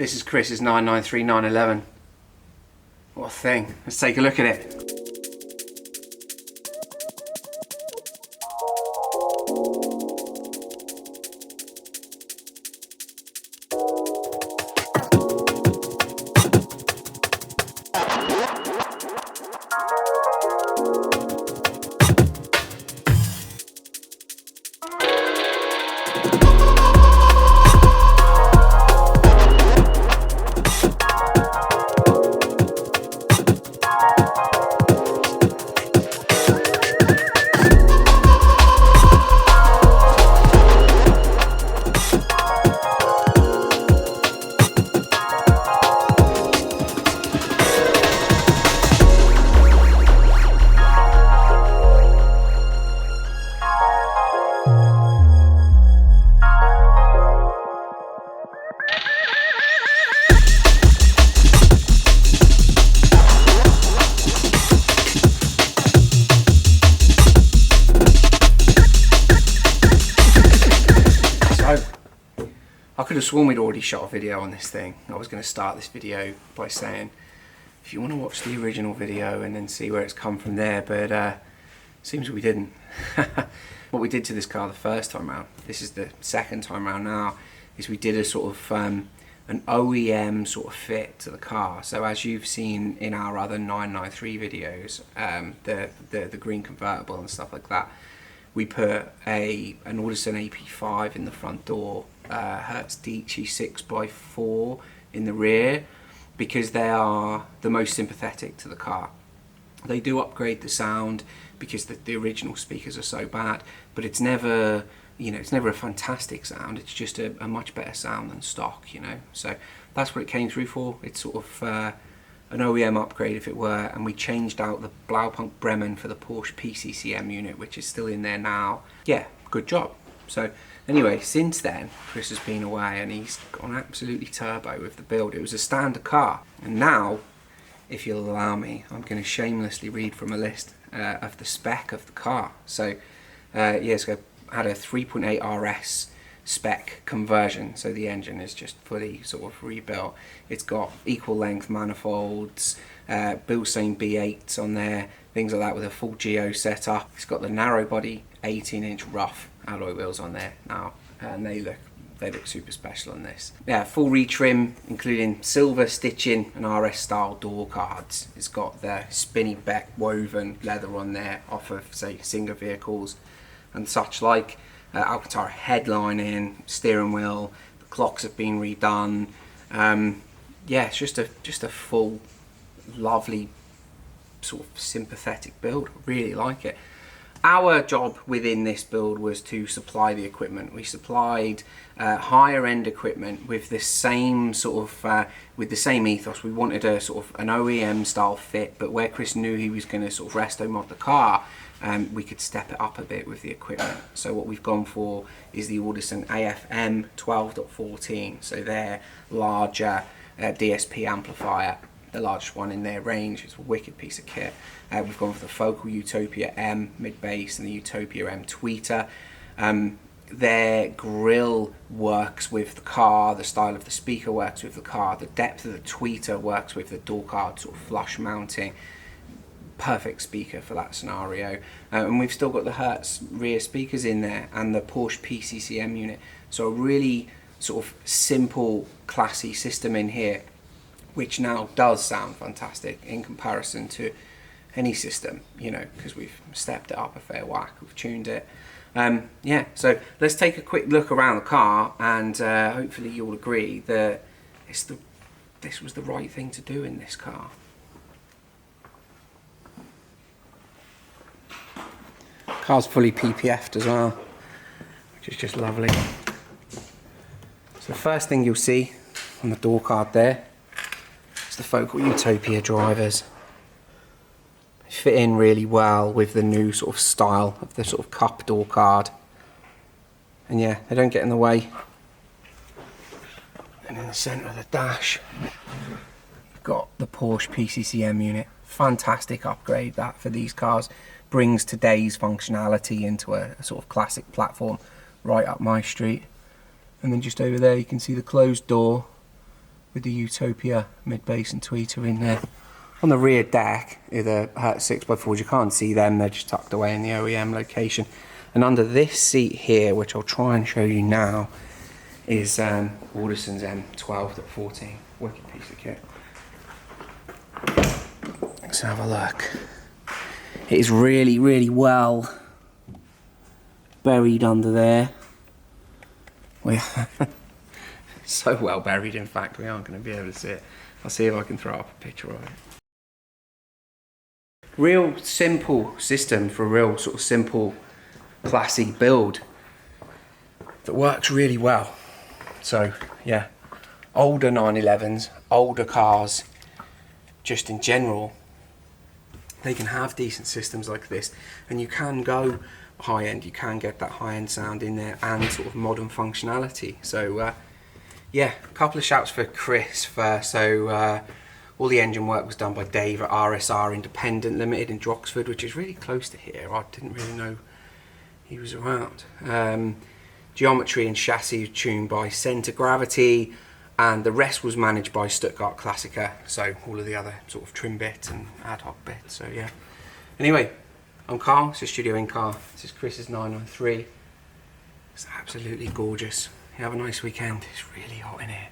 This is Chris's 993 911. What a thing. Let's take a look at it. I could have sworn we'd already shot a video on this thing. I was going to start this video by saying, if you want to watch the original video and then see where it's come from there, but seems we didn't. What we did to this car the first time round, this is the second time round now, is we did a sort of an OEM sort of fit to the car. So as you've seen in our other 993 videos, the green convertible and stuff like that, we put an Audison AP5 in the front door, Hertz Dici 6x4 in the rear, because they are the most sympathetic to the car. They do upgrade the sound because the original speakers are so bad, but it's never, you know, it's never a fantastic sound. It's just a much better sound than stock, you know. So that's what it came through for. It's sort of an OEM upgrade, if it were, and we changed out the Blaupunkt Bremen for the Porsche PCCM unit, which is still in there now. Yeah, good job. So anyway, since then, Chris has been away and he's gone absolutely turbo with the build. It was a standard car, and now, if you'll allow me, I'm going to shamelessly read from a list of the spec of the car. So yeah, it's had a 3.8 RS spec conversion, so the engine is just fully sort of rebuilt. It's got equal length manifolds, Bilstein B8s on there, things like that, with a full Geo setup. It's got the narrow body 18-inch rough alloy wheels on there now, and they look super special on this. Yeah, full retrim including silver stitching and RS style door cards. It's got the spinny back woven leather on there off of, say, Singer vehicles and such like. Alcantara headlining, steering wheel, the clocks have been redone. Yeah, it's just a full, lovely, sort of sympathetic build. I really like it. Our job within this build was to supply the equipment. We supplied higher end equipment with the same sort of with the same ethos. We wanted a sort of an OEM style fit, but where Chris knew he was going to sort of Restomod the car, we could step it up a bit with the equipment. So what we've gone for is the Audison AFM 12.14, so their larger DSP amplifier, the largest one in their range. It's a wicked piece of kit. We've gone for the Focal Utopia M mid-bass and the Utopia M tweeter. Their grille works with the car, the style of the speaker works with the car, the depth of the tweeter works with the door card sort of flush mounting. Perfect speaker for that scenario. And we've still got the Hertz rear speakers in there and the Porsche PCCM unit. So a really sort of simple, classy system in here, which now does sound fantastic in comparison to any system, you know, because we've stepped it up a fair whack, we've tuned it. Yeah, so let's take a quick look around the car, and hopefully you'll agree that this was the right thing to do in this car. Car's fully PPF'd as well, which is just lovely. So the first thing you'll see on the door card there is the Focal Utopia drivers. They fit in really well with the new sort of style of the sort of cup door card. And yeah, they don't get in the way. And in the centre of the dash, you've got the Porsche PCCM unit. Fantastic upgrade that for these cars. Brings today's functionality into a sort of classic platform right up my street. And then just over there you can see the closed door with the Utopia mid-bass and tweeter in there. On the rear deck are the Hertz 6x4s. You can't see them, they're just tucked away in the OEM location. And under this seat here, which I'll try and show you now, is Audison's M12.14. Wicked piece of kit. Let's have a look. It is really, really well buried under there. So well buried, in fact, we aren't going to be able to see it. I'll see if I can throw up a picture of it. Real simple system for a real sort of simple, classy build that works really well. So yeah, older 911s, older cars, just in general, they can have decent systems like this, and you can go high end, you can get that high end sound in there and sort of modern functionality. So yeah, a couple of shouts for Chris first. So all the engine work was done by Dave at RSR Independent Limited in Droxford, which is really close to here. I didn't really know he was around. Geometry and chassis tuned by Centre Gravity, and the rest was managed by Stuttgart Klassiker, so all of the other sort of trim bits and ad hoc bits. So yeah. Anyway, I'm Carl, this is Studio Incar, this is Chris's 993. It's absolutely gorgeous. You have a nice weekend. It's really hot in here.